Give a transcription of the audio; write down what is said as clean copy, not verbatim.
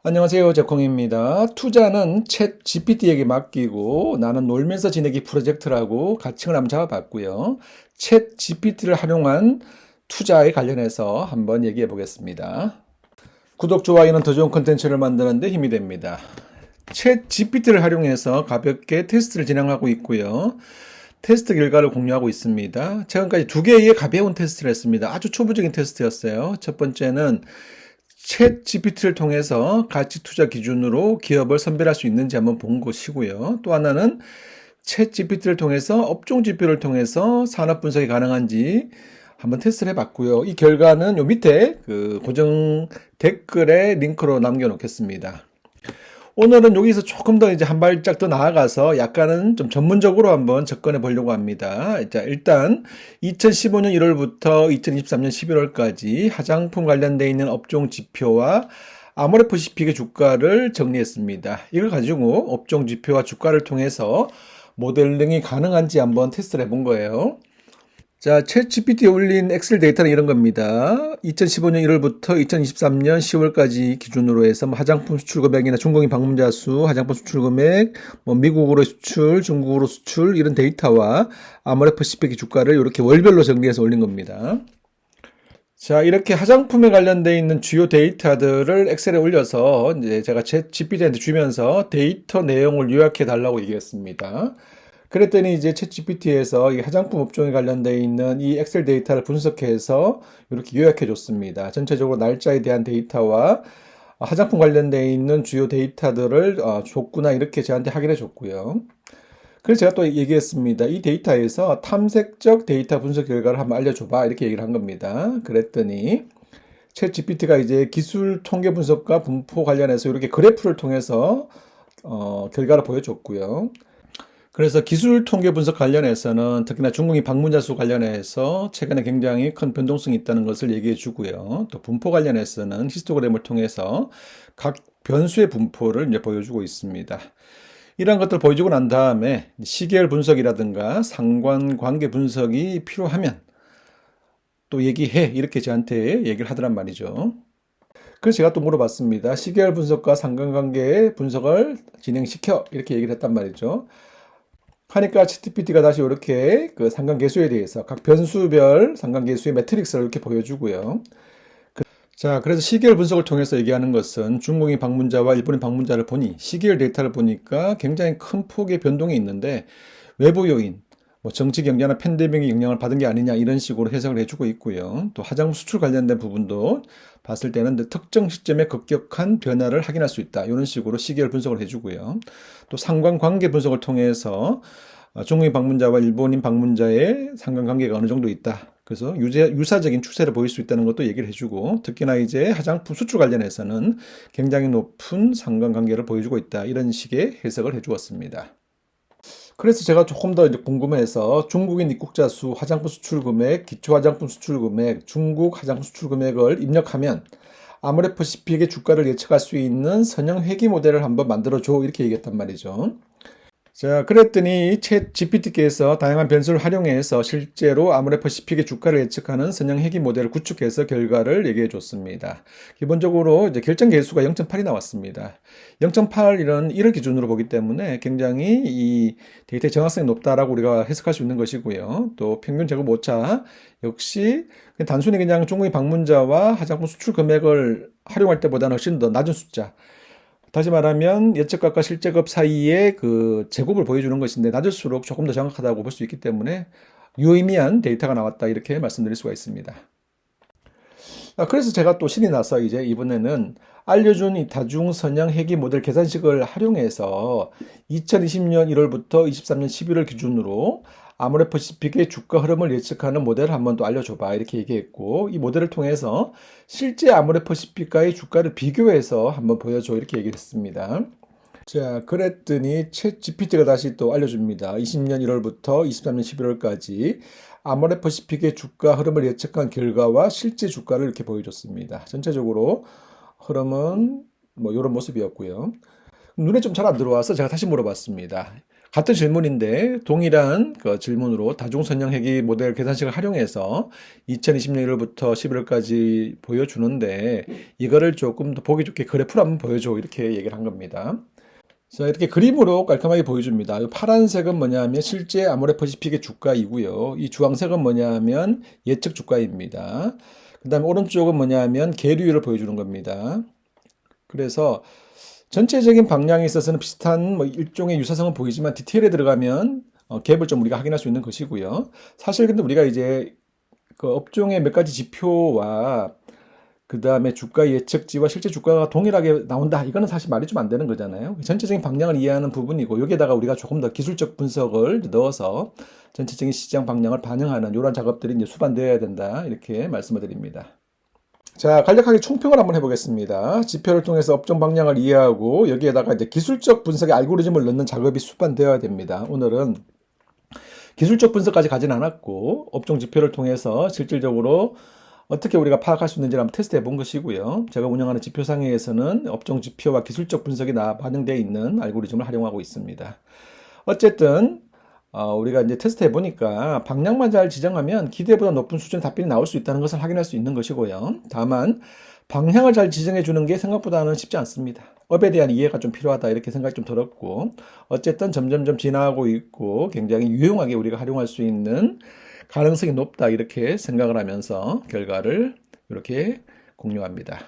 안녕하세요. 제콩입니다. 투자는 챗 GPT에게 맡기고 나는 놀면서 지내기 프로젝트라고 가칭을 한번 잡아봤고요. 챗 GPT를 활용한 투자에 관련해서 한번 얘기해 보겠습니다. 구독, 좋아요는 더 좋은 콘텐츠를 만드는 데 힘이 됩니다. 챗 GPT를 활용해서 가볍게 테스트를 진행하고 있고요. 테스트 결과를 공유하고 있습니다. 최근까지 두 개의 가벼운 테스트를 했습니다. 아주 초보적인 테스트였어요. 첫 번째는 챗 GPT를 통해서 가치 투자 기준으로 기업을 선별할 수 있는지 한번 본 것이고요. 또 하나는 챗 GPT를 통해서 업종 지표를 통해서 산업 분석이 가능한지 한번 테스트를 해봤고요. 이 결과는 요 밑에 그 고정 댓글에 링크로 남겨놓겠습니다. 오늘은 여기서 조금 더 이제 한 발짝 더 나아가서 약간은 좀 전문적으로 한번 접근해 보려고 합니다. 자, 일단 2015년 1월부터 2023년 11월까지 화장품 관련되어 있는 업종 지표와 아모레퍼시픽의 주가를 정리했습니다. 이걸 가지고 업종 지표와 주가를 통해서 모델링이 가능한지 한번 테스트를 해본 거예요. 자, 챗 GPT에 올린 엑셀 데이터는 이런 겁니다. 2015년 1월부터 2023년 10월까지 기준으로 해서 화장품 수출 금액이나 중국인 방문자 수, 화장품 수출 금액, 미국으로 수출, 중국으로 수출 이런 데이터와 아모레퍼시픽의 주가를 이렇게 월별로 정리해서 올린 겁니다. 자, 이렇게 화장품에 관련되어 있는 주요 데이터들을 엑셀에 올려서 이제 제가 챗 GPT한테 주면서 데이터 내용을 요약해 달라고 얘기했습니다. 그랬더니 이제 챗 GPT에서 이 화장품 업종에 관련되어 있는 이 엑셀 데이터를 분석해서 이렇게 요약해 줬습니다. 전체적으로 날짜에 대한 데이터와 화장품 관련되어 있는 주요 데이터들을 줬구나 이렇게 저한테 확인해 줬고요. 그래서 제가 또 얘기했습니다. 이 데이터에서 탐색적 데이터 분석 결과를 한번 알려줘봐 이렇게 얘기를 한 겁니다. 그랬더니 챗 GPT가 이제 기술 통계 분석과 분포 관련해서 이렇게 그래프를 통해서 결과를 보여줬고요. 그래서 기술 통계 분석 관련해서는 특히나 중국인 방문자 수 관련해서 최근에 굉장히 큰 변동성이 있다는 것을 얘기해 주고요. 또 분포 관련해서는 히스토그램을 통해서 각 변수의 분포를 이제 보여주고 있습니다. 이러한 것들을 보여주고 난 다음에 시계열 분석이라든가 상관관계 분석이 필요하면 또 얘기해 이렇게 저한테 얘기를 하더란 말이죠. 그래서 제가 또 물어봤습니다. 시계열 분석과 상관관계 분석을 진행시켜 이렇게 얘기를 했단 말이죠. 하니까 챗GPT가 다시 이렇게 그 상관계수에 대해서 각 변수별 상관계수의 매트릭스를 이렇게 보여주고요. 자, 그래서 시계열 분석을 통해서 얘기하는 것은 중국인 방문자와 일본인 방문자를 보니 시계열 데이터를 보니까 굉장히 큰 폭의 변동이 있는데 외부 요인, 정치 경제나 팬데믹의 영향을 받은 게 아니냐 이런 식으로 해석을 해주고 있고요. 또 화장품 수출 관련된 부분도 봤을 때는 특정 시점에 급격한 변화를 확인할 수 있다. 이런 식으로 시계열 분석을 해주고요. 또 상관관계 분석을 통해서 중국인 방문자와 일본인 방문자의 상관관계가 어느 정도 있다. 그래서 유사적인 추세를 보일 수 있다는 것도 얘기를 해주고 특히나 이제 화장품 수출 관련해서는 굉장히 높은 상관관계를 보여주고 있다. 이런 식의 해석을 해주었습니다. 그래서 제가 조금 더 이제 궁금해서 중국인 입국자 수, 화장품 수출 금액, 기초 화장품 수출 금액, 중국 화장품 수출 금액을 입력하면 아모레퍼시픽의 주가를 예측할 수 있는 선형 회귀 모델을 한번 만들어줘 이렇게 얘기했단 말이죠. 자, 그랬더니 챗 GPT께서 다양한 변수를 활용해서 실제로 아모레퍼시픽의 주가를 예측하는 선형 회귀 모델을 구축해서 결과를 얘기해 줬습니다. 기본적으로 이제 결정 계수가 0.8이 나왔습니다. 0.8은 1을 기준으로 보기 때문에 굉장히 이 데이터의 정확성이 높다라고 우리가 해석할 수 있는 것이고요. 또 평균 제곱 오차 역시 단순히 그냥 중국인 방문자와 화장품 수출 금액을 활용할 때보다는 훨씬 더 낮은 숫자. 다시 말하면 예측값과 실제값 사이의 그 제곱을 보여주는 것인데 낮을수록 조금 더 정확하다고 볼 수 있기 때문에 유의미한 데이터가 나왔다 이렇게 말씀드릴 수가 있습니다. 그래서 제가 또 신이 나서 이제 이번에는 알려준 이 다중선형 회귀 모델 계산식을 활용해서 2020년 1월부터 23년 11월 기준으로 아모레퍼시픽의 주가 흐름을 예측하는 모델을 한번 또 알려줘봐 이렇게 얘기했고 이 모델을 통해서 실제 아모레퍼시픽과의 주가를 비교해서 한번 보여줘 이렇게 얘기했습니다. 자, 그랬더니 챗 GPT가 다시 또 알려줍니다. 20년 1월부터 23년 11월까지 아모레퍼시픽의 주가 흐름을 예측한 결과와 실제 주가를 이렇게 보여줬습니다. 전체적으로 흐름은 이런 모습이었고요. 눈에 좀 잘 안 들어와서 제가 다시 물어봤습니다. 같은 질문인데 동일한 그 질문으로 다중선형 회귀 모델 계산식을 활용해서 2020년 1월부터 11월까지 보여주는데 이거를 조금 더 보기 좋게 그래프로 한번 보여줘 이렇게 얘기를 한 겁니다. 자, 이렇게 그림으로 깔끔하게 보여줍니다. 이 파란색은 뭐냐면 실제 아모레퍼시픽의 주가이고요. 이 주황색은 뭐냐면 예측 주가입니다. 그 다음에 오른쪽은 뭐냐면 계류율을 보여주는 겁니다. 그래서 전체적인 방향에 있어서는 비슷한 뭐 일종의 유사성은 보이지만 디테일에 들어가면 갭을 좀 우리가 확인할 수 있는 것이고요. 사실 근데 우리가 이제 그 업종의 몇 가지 지표와 그 다음에 주가 예측치와 실제 주가가 동일하게 나온다. 이거는 사실 말이 좀 안 되는 거잖아요. 전체적인 방향을 이해하는 부분이고 여기에다가 우리가 조금 더 기술적 분석을 넣어서 전체적인 시장 방향을 반영하는 이런 작업들이 이제 수반되어야 된다. 이렇게 말씀을 드립니다. 자, 간략하게 총평을 한번 해보겠습니다. 지표를 통해서 업종 방향을 이해하고 여기에다가 이제 기술적 분석의 알고리즘을 넣는 작업이 수반되어야 됩니다. 오늘은 기술적 분석까지 가진 않았고 업종 지표를 통해서 실질적으로 어떻게 우리가 파악할 수 있는지를 한번 테스트 해본 것이고요. 제가 운영하는 지표상에서는 업종 지표와 기술적 분석이 반영되어 있는 알고리즘을 활용하고 있습니다. 어쨌든 우리가 이제 테스트 해보니까 방향만 잘 지정하면 기대보다 높은 수준의 답변이 나올 수 있다는 것을 확인할 수 있는 것이고요. 다만 방향을 잘 지정해 주는 게 생각보다는 쉽지 않습니다. 업에 대한 이해가 좀 필요하다 이렇게 생각이 좀 들었고 어쨌든 점점점 진화하고 있고 굉장히 유용하게 우리가 활용할 수 있는 가능성이 높다 이렇게 생각을 하면서 결과를 이렇게 공유합니다.